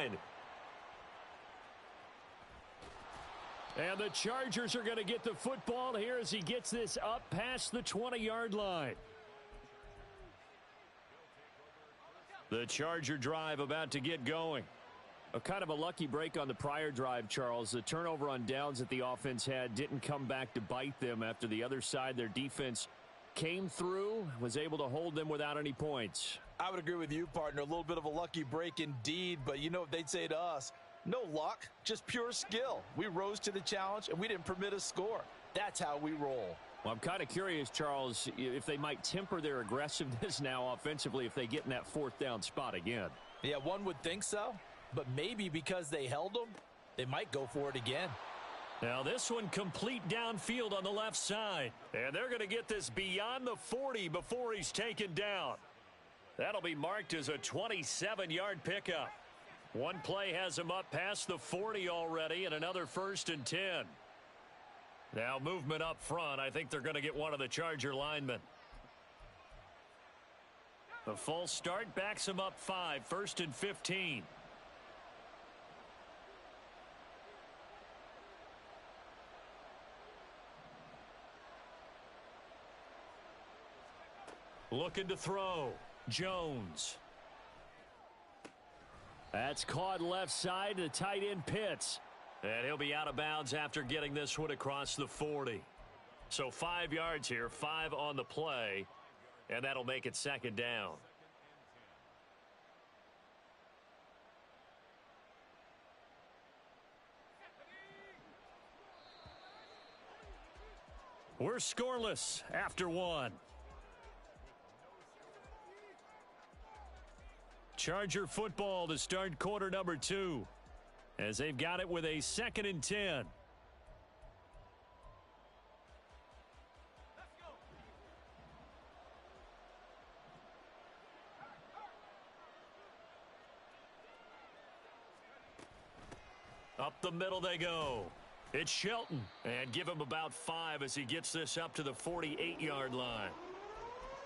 line. And the Chargers are going to get the football here as he gets this up past the 20-yard line. The Charger drive about to get going. A kind of a lucky break on the prior drive, Charles. The turnover on downs that the offense had didn't come back to bite them after the other side. Their defense came through, was able to hold them without any points. I would agree with you, partner. A little bit of a lucky break indeed, but you know what they'd say to us? No luck, just pure skill. We rose to the challenge, and we didn't permit a score. That's how we roll. Well, I'm kind of curious, Charles, if they might temper their aggressiveness now offensively if they get in that fourth down spot again. Yeah, one would think so, but maybe because they held them, they might go for it again. Now this one complete downfield on the left side. And they're going to get this beyond the 40 before he's taken down. That'll be marked as a 27-yard pickup. One play has him up past the 40 already and another 1st and 10. Now movement up front. I think they're going to get one of the Charger linemen. The false start backs him up 5, 1st and 15. Looking to throw. Jones. That's caught left side. The tight end Pitts. And he'll be out of bounds after getting this one across the 40. So 5 yards here, 5 on the play. And that'll make it 2nd down. We're scoreless after 1. Charger football to start quarter number 2 as they've got it with a 2nd and 10. Up the middle they go. It's Shelton, and give him about 5 as he gets this up to the 48-yard line.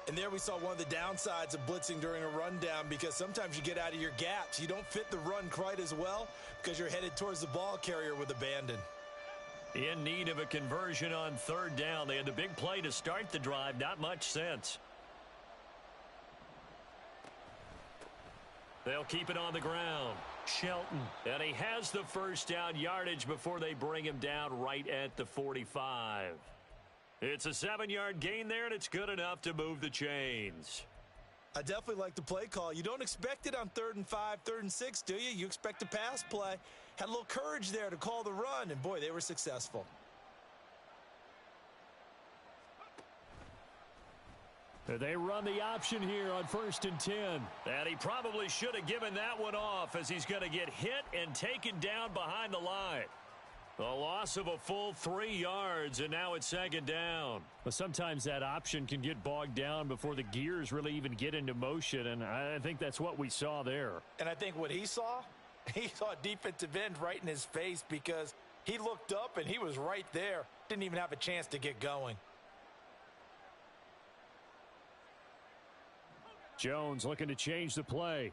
And there we saw one of the downsides of blitzing during a rundown, because sometimes you get out of your gaps. You don't fit the run quite as well because you're headed towards the ball carrier with abandon. In need of a conversion on 3rd down. They had the big play to start the drive. Not much sense. They'll keep it on the ground. Shelton. And he has the 1st down yardage before they bring him down right at the 45. It's a 7-yard gain there, and it's good enough to move the chains. I definitely like the play call. You don't expect it on 3rd and 5, 3rd and 6, do you? You expect a pass play. Had a little courage there to call the run, and boy, they were successful. They run the option here on 1st and 10. And he probably should have given that one off as he's going to get hit and taken down behind the line. A loss of a full 3 yards, and now it's 2nd down. Well, sometimes that option can get bogged down before the gears really even get into motion, and I think that's what we saw there. And I think what he saw a defensive end right in his face, because he looked up and he was right there. Didn't even have a chance to get going. Jones looking to change the play.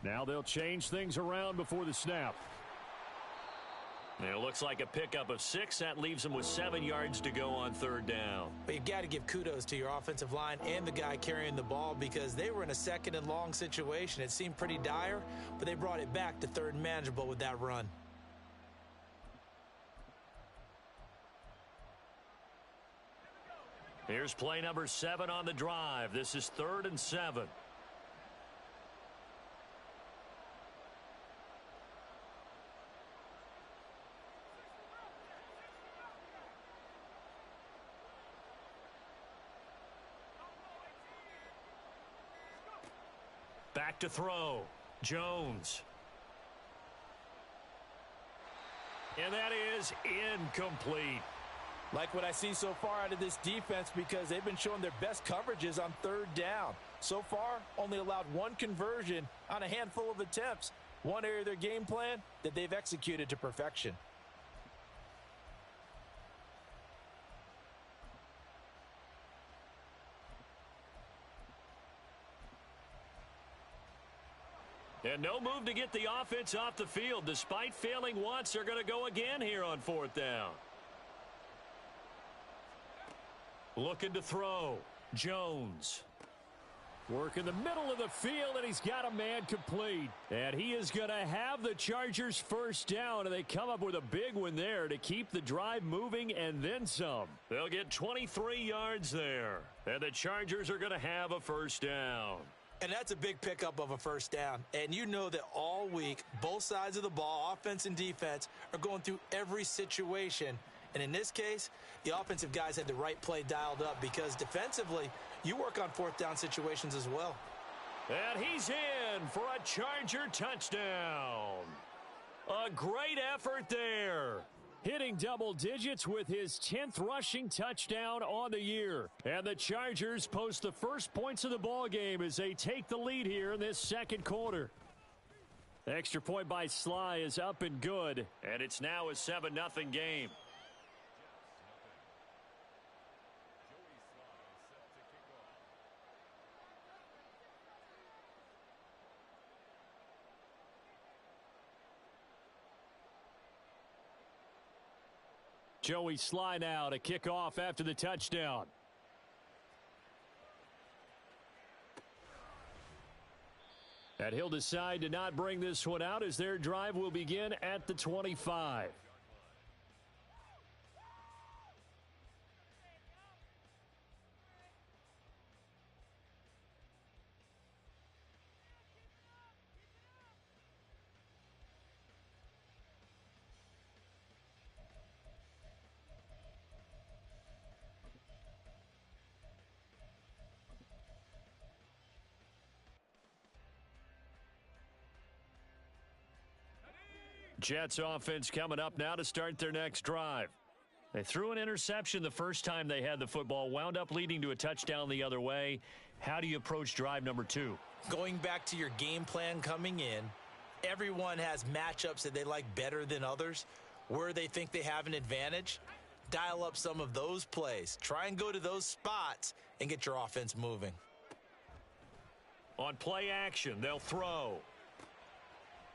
Now they'll change things around before the snap. And it looks like a pickup of 6. That leaves them with 7 yards to go on 3rd down. But you've got to give kudos to your offensive line and the guy carrying the ball, because they were in a 2nd and long situation. It seemed pretty dire, but they brought it back to 3rd and manageable with that run. Here's play number 7 on the drive. This is 3rd and 7. Back to throw. Jones. And that is incomplete. Like what I see so far out of this defense, because they've been showing their best coverages on 3rd down. So far, only allowed 1 conversion on a handful of attempts. One area of their game plan that they've executed to perfection. And no move to get the offense off the field. Despite failing once, they're going to go again here on 4th down. Looking to throw. Jones. Work in the middle of the field, and he's got a man complete. And he is going to have the Chargers first down, and they come up with a big one there to keep the drive moving and then some. They'll get 23 yards there, and the Chargers are going to have a first down. And that's a big pickup of a first down. And you know that all week, both sides of the ball, offense and defense, are going through every situation. And in this case, the offensive guys had the right play dialed up because defensively, you work on 4th down situations as well. And he's in for a Charger touchdown. A great effort there. Hitting double digits with his 10th rushing touchdown on the year. And the Chargers post the first points of the ball game as they take the lead here in this second quarter. Extra point by Sly is up and good. And it's now a 7-0 game. Joey Sly now to kick off after the touchdown. And he'll decide to not bring this one out as their drive will begin at the 25. Jets offense coming up now to start their next drive. They threw an interception the first time they had the football, wound up leading to a touchdown the other way. How do you approach drive number 2? Going back to your game plan coming in, everyone has matchups that they like better than others, where they think they have an advantage. Dial up some of those plays. Try and go to those spots and get your offense moving. On play action, they'll throw.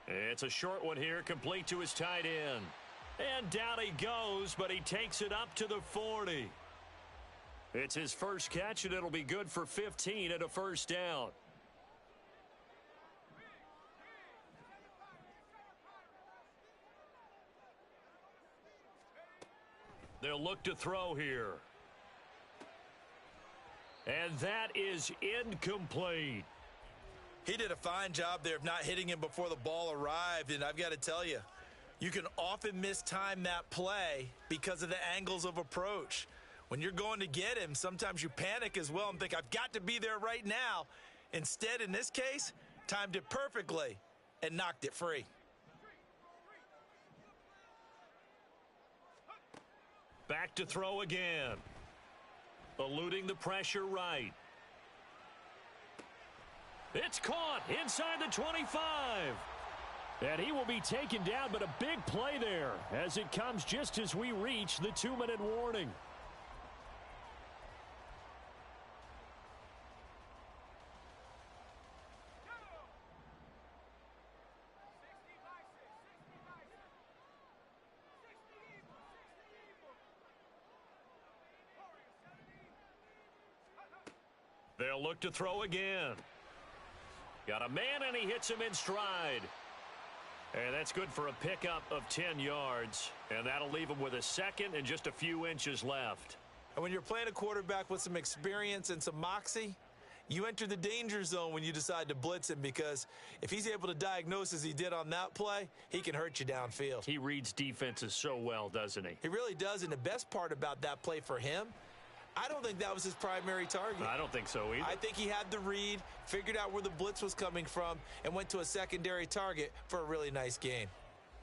It's a short one here, complete to his tight end. And down he goes, but he takes it up to the 40. It's his first catch, and it'll be good for 15 and a first down. They'll look to throw here. And that is incomplete. He did a fine job there of not hitting him before the ball arrived, and I've got to tell you, you can often mistime that play because of the angles of approach. When you're going to get him, sometimes you panic as well and think, I've got to be there right now. Instead, in this case, timed it perfectly and knocked it free. Back to throw again. Eluding the pressure right. It's caught inside the 25. And he will be taken down, but a big play there as it comes just as we reach the 2-minute warning. They'll look to throw again. Got a man, and he hits him in stride. And that's good for a pickup of 10 yards. And that'll leave him with a second and just a few inches left. And when you're playing a quarterback with some experience and some moxie, you enter the danger zone when you decide to blitz him, because if he's able to diagnose as he did on that play, he can hurt you downfield. He reads defenses so well, doesn't he? He really does, and the best part about that play for him, I don't think that was his primary target. I don't think so either. I think he had the read, figured out where the blitz was coming from, and went to a secondary target for a really nice gain.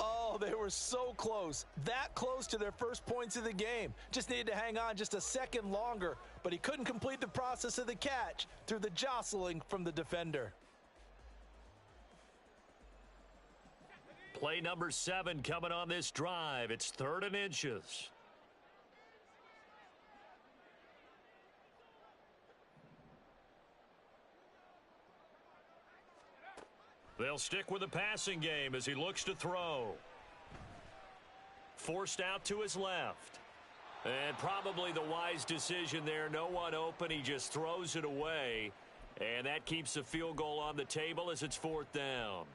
Oh, they were so close. That close to their first points of the game. Just needed to hang on just a second longer, but he couldn't complete the process of the catch through the jostling from the defender. Play number 7 coming on this drive. It's 3rd and inches. They'll stick with the passing game as he looks to throw. Forced out to his left. And probably the wise decision there. No one open. He just throws it away. And that keeps the field goal on the table as it's 4th down.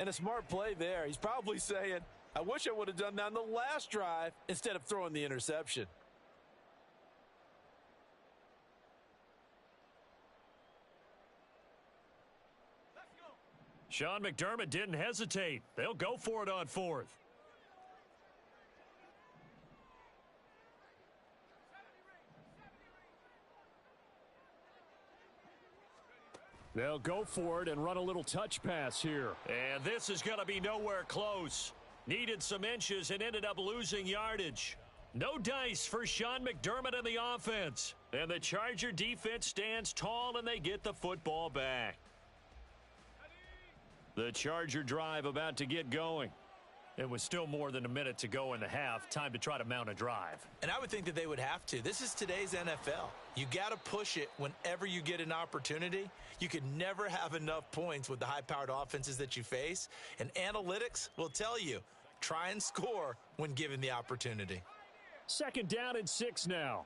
And a smart play there. He's probably saying, I wish I would have done that on the last drive instead of throwing the interception. Sean McDermott didn't hesitate. They'll go for it on 4th. They'll go for it and run a little touch pass here. And this is going to be nowhere close. Needed some inches and ended up losing yardage. No dice for Sean McDermott and the offense. And the Charger defense stands tall and they get the football back. The Charger drive about to get going. It was still more than a minute to go in the half. Time to try to mount a drive. And I would think that they would have to. This is today's NFL. You got to push it whenever you get an opportunity. You can never have enough points with the high-powered offenses that you face. And analytics will tell you, try and score when given the opportunity. 2nd down and 6 now.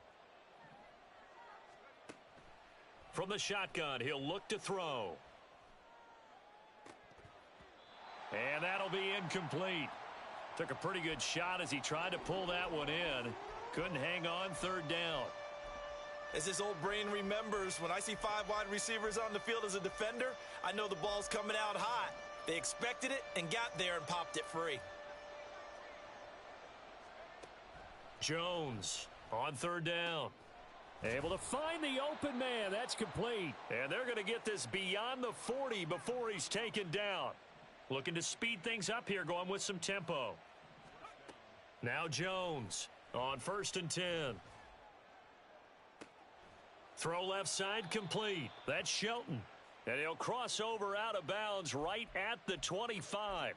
From the shotgun, he'll look to throw. And that'll be incomplete. Took a pretty good shot as he tried to pull that one in. Couldn't hang on. 3rd down. As this old brain remembers, when I see 5 wide receivers on the field as a defender, I know the ball's coming out hot. They expected it and got there and popped it free. Jones on 3rd down. Able to find the open man. That's complete. And they're going to get this beyond the 40 before he's taken down. Looking to speed things up here, going with some tempo. Now Jones on 1st and 10. Throw left side complete. That's Shelton. And he'll cross over out of bounds right at the 25.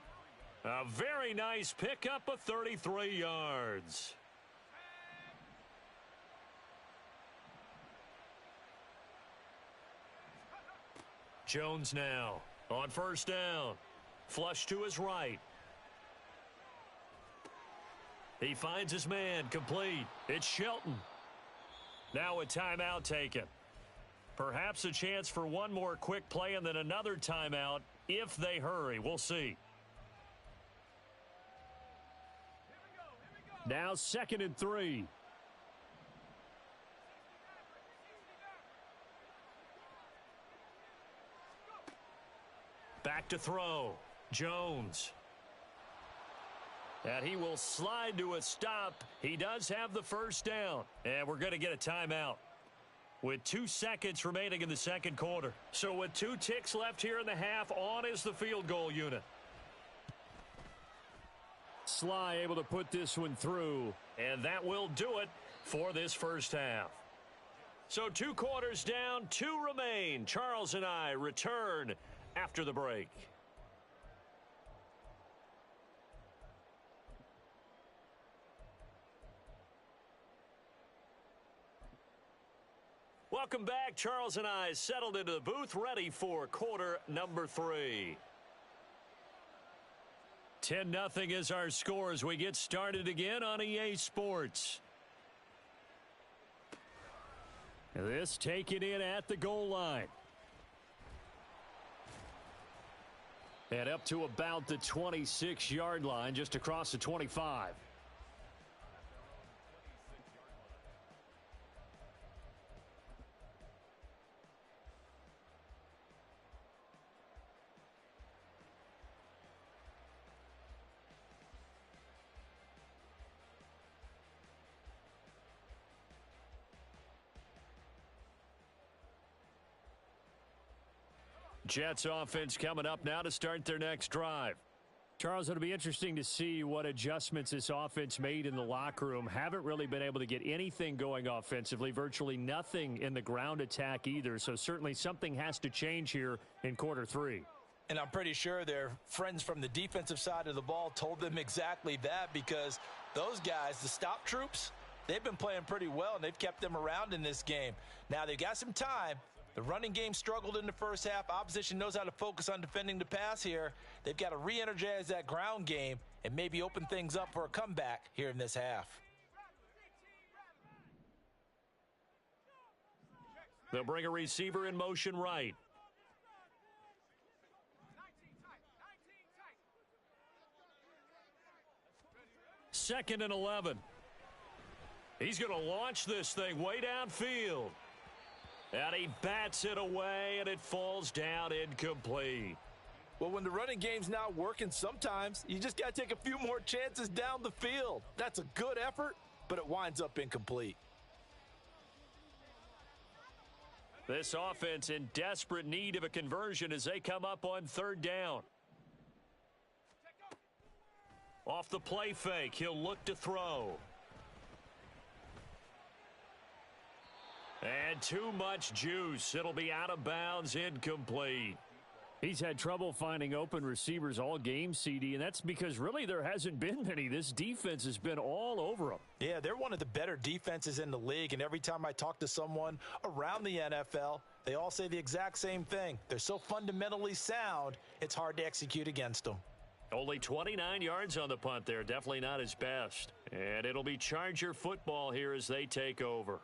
A very nice pickup of 33 yards. Jones now on 1st down. Flush to his right. He finds his man complete. It's Shelton. Now a timeout taken. Perhaps a chance for one more quick play and then another timeout if they hurry. We'll see. Now 2nd and 3. Back to throw. Jones. And he will slide to a stop. He does have the 1st down. And we're going to get a timeout with 2 seconds remaining in the 2nd quarter. So with 2 ticks left here in the half, on is the field goal unit. Sly able to put this one through. And that will do it for this 1st half. So 2 quarters down, 2 remain. Charles and I return after the break. Welcome back. Charles and I settled into the booth, ready for quarter number 3. 10-0 is our score as we get started again on EA Sports. This taken in at the goal line. And up to about the 26-yard line, just across the 25. Jets offense coming up now to start their next drive. Charles, it'll be interesting to see what adjustments this offense made in the locker room. Haven't really been able to get anything going offensively, virtually nothing in the ground attack either. So certainly something has to change here in quarter 3. And I'm pretty sure their friends from the defensive side of the ball told them exactly that, because those guys, the stop troops, they've been playing pretty well, and they've kept them around in this game. Now, they've got some time. The running game struggled in the first half. Opposition knows how to focus on defending the pass here. They've got to re-energize that ground game and maybe open things up for a comeback here in this half. They'll bring a receiver in motion right. Second and 11. He's going to launch this thing way downfield. And he bats it away, and it falls down incomplete. Well, when the running game's not working, sometimes you just got to take a few more chances down the field. That's a good effort, but it winds up incomplete. This offense in desperate need of a conversion as they come up on third down. Off the play fake, he'll look to throw. And too much juice. It'll be out of bounds, incomplete. He's had trouble finding open receivers all game, CD, and that's because really there hasn't been many. This defense has been all over them. Yeah, they're one of the better defenses in the league, and every time I talk to someone around the NFL, they all say the exact same thing. They're so fundamentally sound, it's hard to execute against them. Only 29 yards on the punt there. Definitely not his best. And it'll be Charger football here as they take over.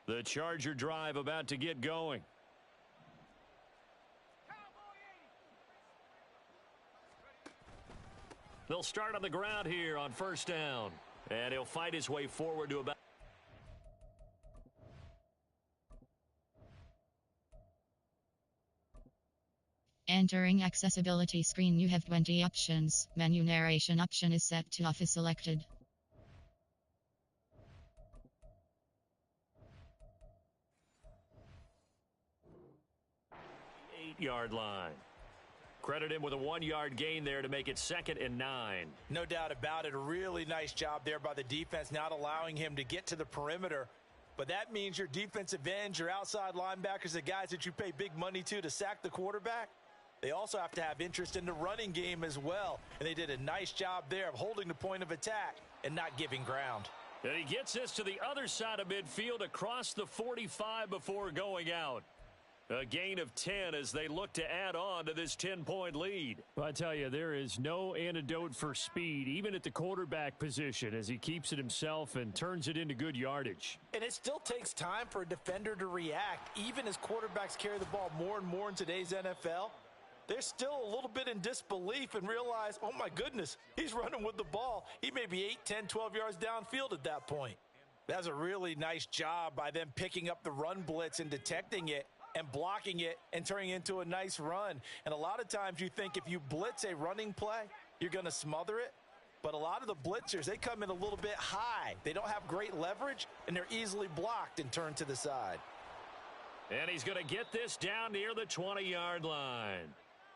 The Charger drive about to get going. They'll start on the ground here on first down. And he'll fight his way forward to about... Entering accessibility screen, you have 20 options. Menu narration option is set to off is selected. 8-yard line. Credit him with a 1-yard gain there to make it 2nd and 9. No doubt about it. A really nice job there by the defense, not allowing him to get to the perimeter. But that means your defensive ends, your outside linebackers, the guys that you pay big money to sack the quarterback, they also have to have interest in the running game as well. And they did a nice job there of holding the point of attack and not giving ground. And he gets this to the other side of midfield across the 45 before going out. A gain of 10 as they look to add on to this 10-point lead. Well, I tell you, there is no antidote for speed, even at the quarterback position, as he keeps it himself and turns it into good yardage. And it still takes time for a defender to react, even as quarterbacks carry the ball more and more in today's NFL. They're still a little bit in disbelief and realize, oh my goodness, he's running with the ball. He may be 8, 10, 12 yards downfield at that point. That's a really nice job by them picking up the run blitz and detecting it and blocking it and turning it into a nice run. And a lot of times you think if you blitz a running play, you're going to smother it. But a lot of the blitzers, they come in a little bit high. They don't have great leverage, and they're easily blocked and turned to the side. And he's going to get this down near the 20-yard line.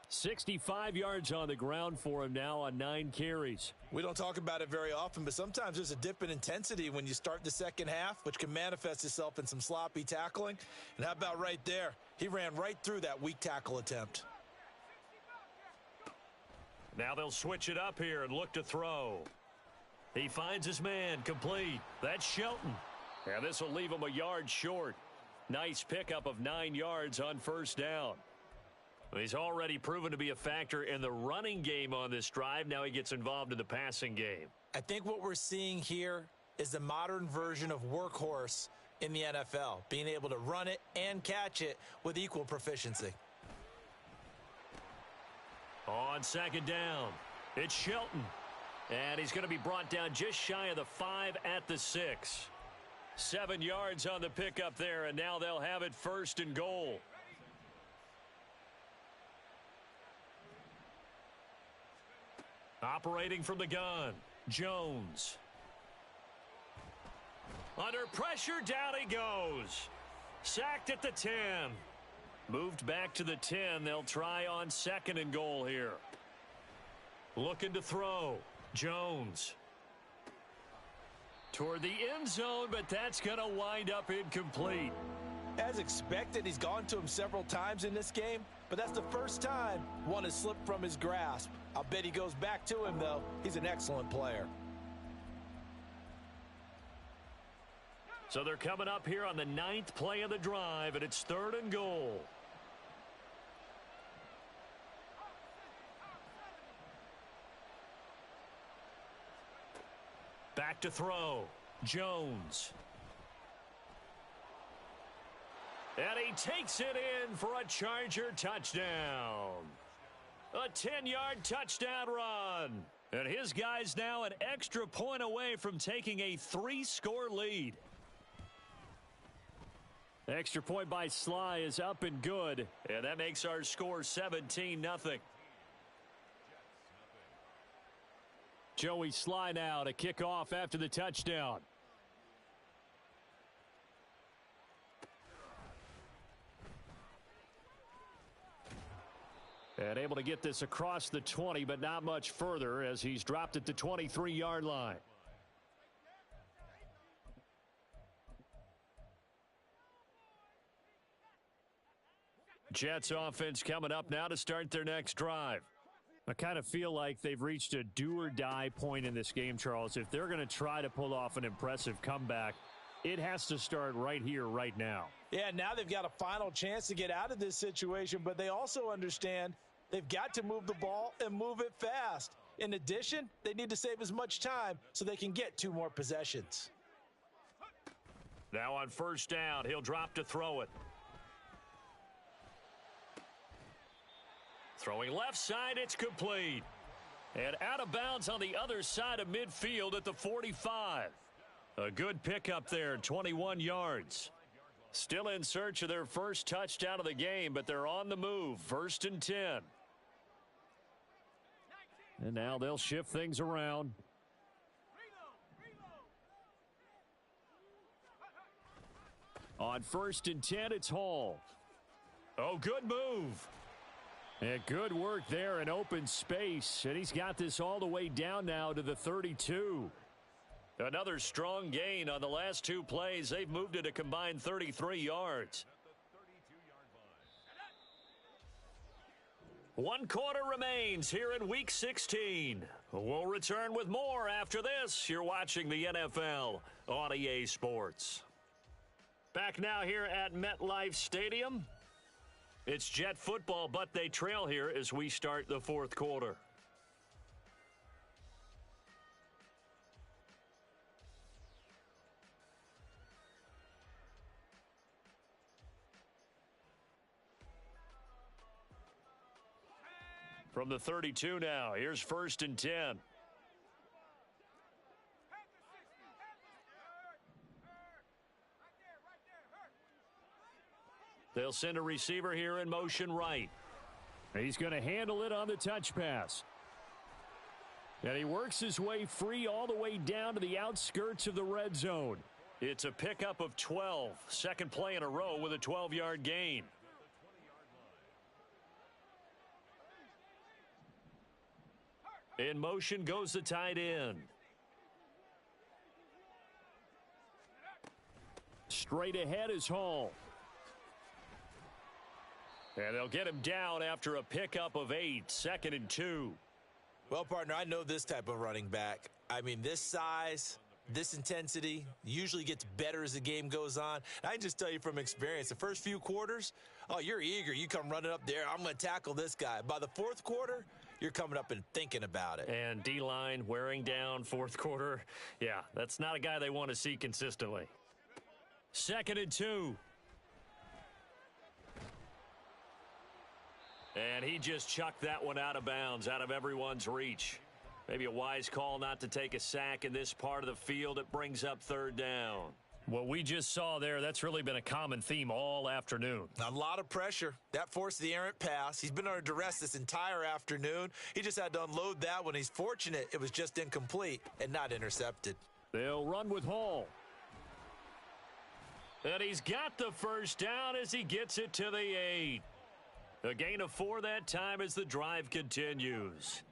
65 yards on the ground for him now on 9 carries. We don't talk about it very often, but sometimes there's a dip in intensity when you start the second half, which can manifest itself in some sloppy tackling. And how about right there? He ran right through that weak tackle attempt. Now they'll switch it up here and look to throw. He finds his man, complete. That's Shelton. And this will leave him a yard short. Nice pickup of 9 yards on first down. He's already proven to be a factor in the running game on this drive. Now he gets involved in the passing game. I think what we're seeing here is the modern version of workhorse in the NFL, being able to run it and catch it with equal proficiency. On second down, it's Shelton. And he's going to be brought down just shy of the 5 at the 6. 7 yards on the pickup there, and now they'll have it 1st and goal. Operating from the gun, Jones. Under pressure, down he goes. Sacked at the 10. Moved back to the 10. They'll try on 2nd and goal here. Looking to throw, Jones. Toward the end zone, but that's going to wind up incomplete. As expected, he's gone to him several times in this game, but that's the first time one has slipped from his grasp. I'll bet he goes back to him, though. He's an excellent player. So they're coming up here on the 9th play of the drive, and it's 3rd and goal. Back to throw. Jones. And he takes it in for a Charger touchdown. A 10-yard touchdown run. And his guy's now an extra point away from taking a 3-score lead. Extra point by Sly is up and good. And that makes our score 17-0. Joey Sly now to kick off after the touchdown. And able to get this across the 20, but not much further as he's dropped at the 23-yard line. Jets offense coming up now to start their next drive. I kind of feel like they've reached a do-or-die point in this game, Charles. If they're going to try to pull off an impressive comeback, it has to start right here, right now. Yeah, now they've got a final chance to get out of this situation, but they also understand they've got to move the ball and move it fast. In addition, they need to save as much time so they can get 2 more possessions. Now on 1st down, he'll drop to throw it. Throwing left side, it's complete. And out of bounds on the other side of midfield at the 45. A good pickup there, 21 yards. Still in search of their first touchdown of the game, but they're on the move. 1st and 10. And now they'll shift things around. On 1st and 10, it's Hall. Oh, good move. And good work there in open space. And he's got this all the way down now to the 32. Another strong gain on the last 2 plays. They've moved it a combined 33 yards. 1 quarter remains here in Week 16. We'll return with more after this. You're watching the NFL on EA Sports. Back now here at MetLife Stadium. It's Jet football, but they trail here as we start the 4th quarter. From the 32 now, here's 1st and 10. They'll send a receiver here in motion right. He's going to handle it on the touch pass. And he works his way free all the way down to the outskirts of the red zone. It's a pickup of 12. 2nd play in a row with a 12-yard gain. In motion goes the tight end. Straight ahead is Hall. And they'll get him down after a pickup of 8. 2nd and 2. Well, partner, I know this type of running back. I mean, this size, this intensity usually gets better as the game goes on. And I can just tell you from experience, the first few quarters, oh, you're eager. You come running up there. I'm going to tackle this guy. By the 4th quarter, you're coming up and thinking about it. And D-line wearing down 4th quarter. Yeah, that's not a guy they want to see consistently. 2nd and 2. And he just chucked that one out of bounds, out of everyone's reach. Maybe a wise call not to take a sack in this part of the field. It brings up 3rd down. What we just saw there, that's really been a common theme all afternoon. A lot of pressure. That forced the errant pass. He's been under duress this entire afternoon. He just had to unload that one. He's fortunate it was just incomplete and not intercepted. They'll run with Hall. And he's got the 1st down as he gets it to the 8. A gain of 4 that time as the drive continues.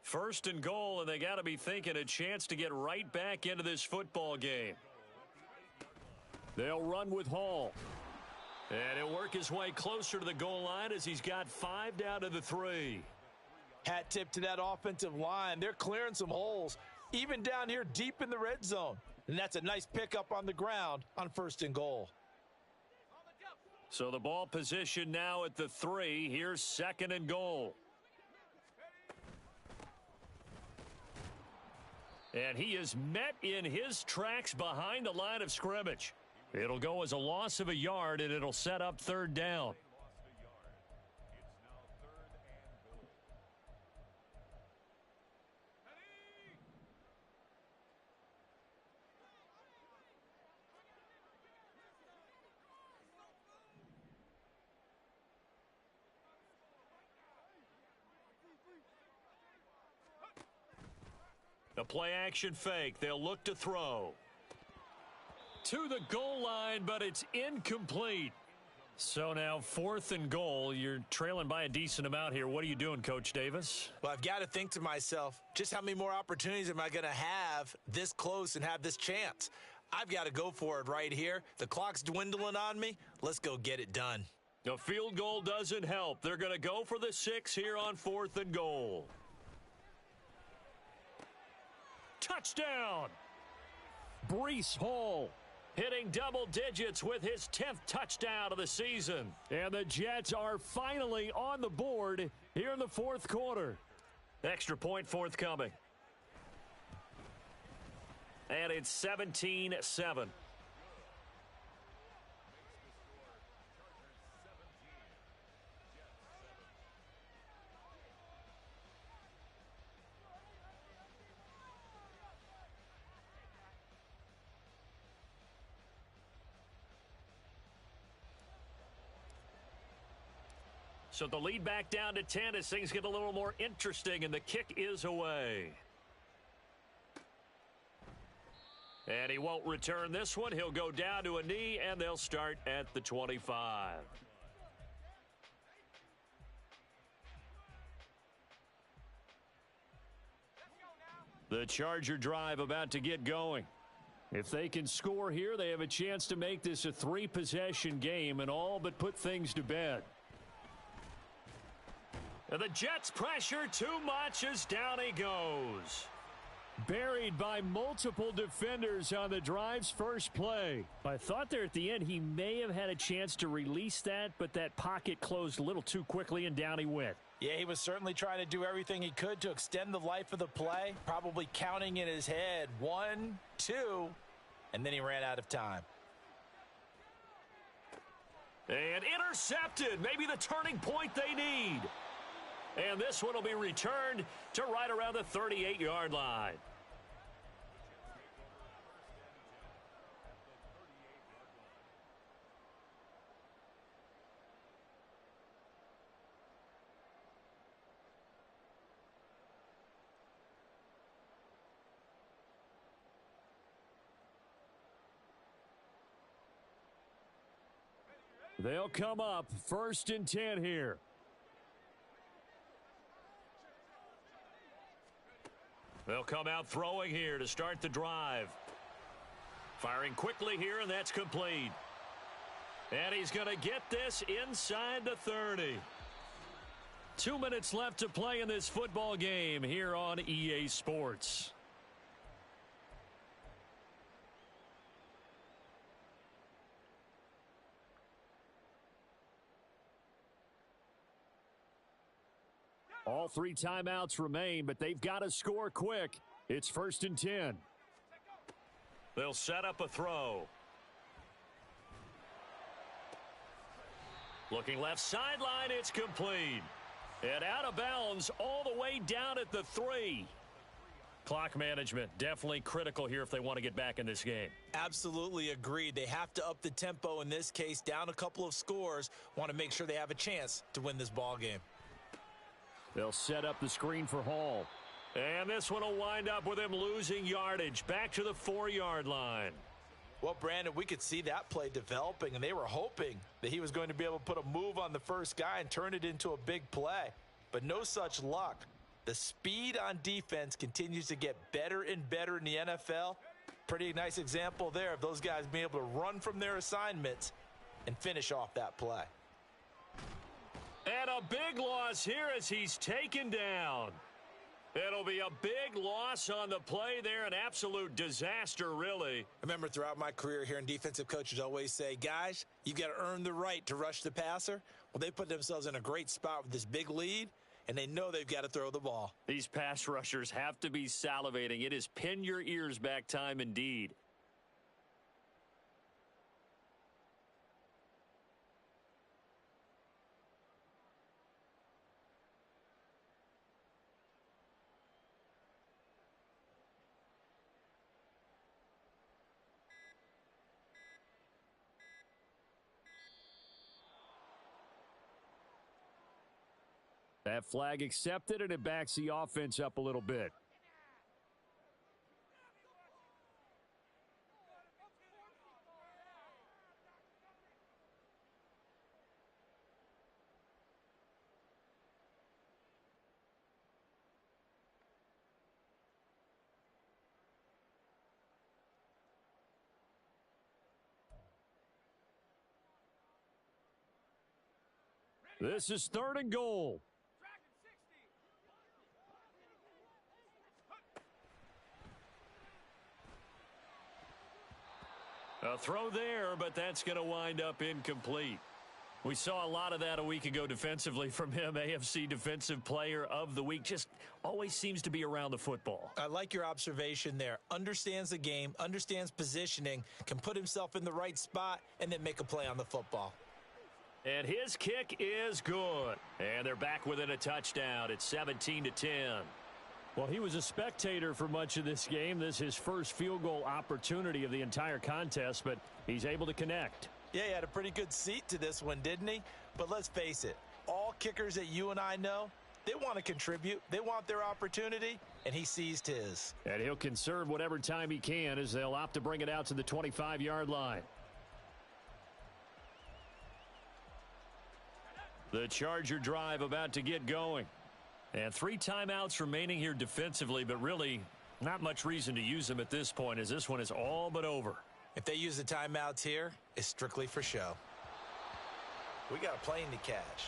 1st and goal, and they got to be thinking a chance to get right back into this football game. They'll run with Hall. And he'll work his way closer to the goal line as he's got 5 down to the 3. Hat tip to that offensive line. They're clearing some holes, even down here deep in the red zone. And that's a nice pickup on the ground on 1st and goal. So the ball position now at the 3. Here's 2nd and goal. And he is met in his tracks behind the line of scrimmage. It'll go as a loss of a yard, and it'll set up 3rd down. A play-action fake. They'll look to throw. To the goal line, but it's incomplete. So now 4th and goal. You're trailing by a decent amount here. What are you doing, Coach Davis? Well, I've got to think to myself, just how many more opportunities am I going to have this close and have this chance? I've got to go for it right here. The clock's dwindling on me. Let's go get it done. A field goal doesn't help. They're going to go for the 6 here on 4th and goal. Touchdown! Breece Hall hitting double digits with his 10th touchdown of the season. And the Jets are finally on the board here in the 4th quarter. Extra point forthcoming. And it's 17-7. So the lead back down to 10 as things get a little more interesting, and the kick is away. And he won't return this one. He'll go down to a knee, and they'll start at the 25. The Charger drive about to get going. If they can score here, they have a chance to make this a 3-possession game and all but put things to bed. And the Jets pressure too much as down he goes. Buried by multiple defenders on the drive's first play. I thought there at the end he may have had a chance to release that, but that pocket closed a little too quickly and down he went. Yeah, he was certainly trying to do everything he could to extend the life of the play, probably counting in his head 1, 2, and then he ran out of time. And intercepted, maybe the turning point they need. And this one will be returned to right around the 38-yard line. They'll come up 1st and 10 here. They'll come out throwing here to start the drive. Firing quickly here, and that's complete. And he's going to get this inside the 30. 2 minutes left to play in this football game here on EA Sports. All 3 timeouts remain, but they've got to score quick. It's 1st and 10. They'll set up a throw. Looking left sideline, it's complete. And out of bounds all the way down at the 3. Clock management definitely critical here if they want to get back in this game. Absolutely agreed. They have to up the tempo in this case, down a couple of scores. Want to make sure they have a chance to win this ball game. They'll set up the screen for Hall. And this one will wind up with him losing yardage back to the 4-yard line. Well, Brandon, we could see that play developing, and they were hoping that he was going to be able to put a move on the first guy and turn it into a big play. But no such luck. The speed on defense continues to get better and better in the NFL. Pretty nice example there of those guys being able to run from their assignments and finish off that play. And a big loss here as he's taken down. It'll be a big loss on the play there, an absolute disaster, really. I remember throughout my career hearing defensive coaches always say, guys, you got to earn the right to rush the passer. Well, they put themselves in a great spot with this big lead, and they know they've got to throw the ball. These pass rushers have to be salivating. It is pin your ears back time indeed. That flag accepted, and it backs the offense up a little bit. This is 3rd and goal. A throw there, but that's going to wind up incomplete. We saw a lot of that a week ago defensively from him. AFC Defensive Player of the Week. Just always seems to be around the football. I like your observation there. Understands the game, understands positioning, can put himself in the right spot, and then make a play on the football. And his kick is good. And they're back within a touchdown. It's 17-10. Well, he was a spectator for much of this game. This is his first field goal opportunity of the entire contest, but he's able to connect. Yeah, he had a pretty good seat to this one, didn't he? But let's face it, all kickers that you and I know, they want to contribute. They want their opportunity, and he seized his. And he'll conserve whatever time he can as they'll opt to bring it out to the 25-yard line. The Charger drive about to get going. And 3 timeouts remaining here defensively, but really not much reason to use them at this point as this one is all but over. If they use the timeouts here, it's strictly for show. We got a plane to catch.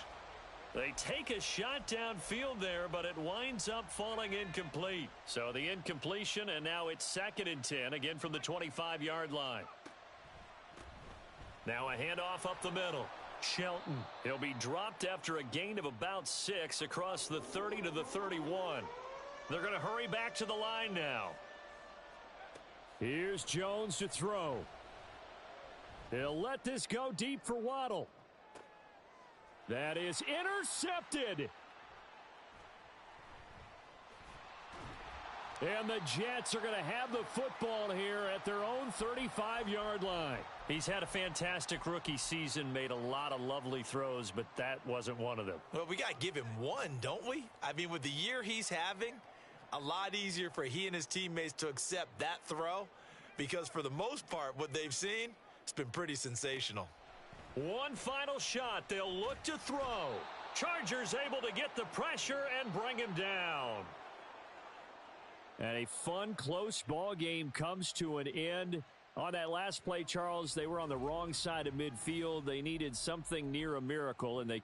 They take a shot downfield there, but it winds up falling incomplete. So the incompletion, and now it's 2nd and 10, again from the 25-yard line. Now a handoff up the middle. Shelton. He'll be dropped after a gain of about 6 across the 30 to the 31. They're going to hurry back to the line now. Here's Jones to throw. He'll let this go deep for Waddle. That is intercepted. And the Jets are going to have the football here at their own 35-yard line. He's had a fantastic rookie season, made a lot of lovely throws, but that wasn't one of them. Well, we got to give him one, don't we? I mean, with the year he's having, a lot easier for he and his teammates to accept that throw because for the most part, what they've seen, it's been pretty sensational. One final shot. They'll look to throw. Chargers able to get the pressure and bring him down. And a fun, close ball game comes to an end. On that last play, Charles, they were on the wrong side of midfield. They needed something near a miracle, and they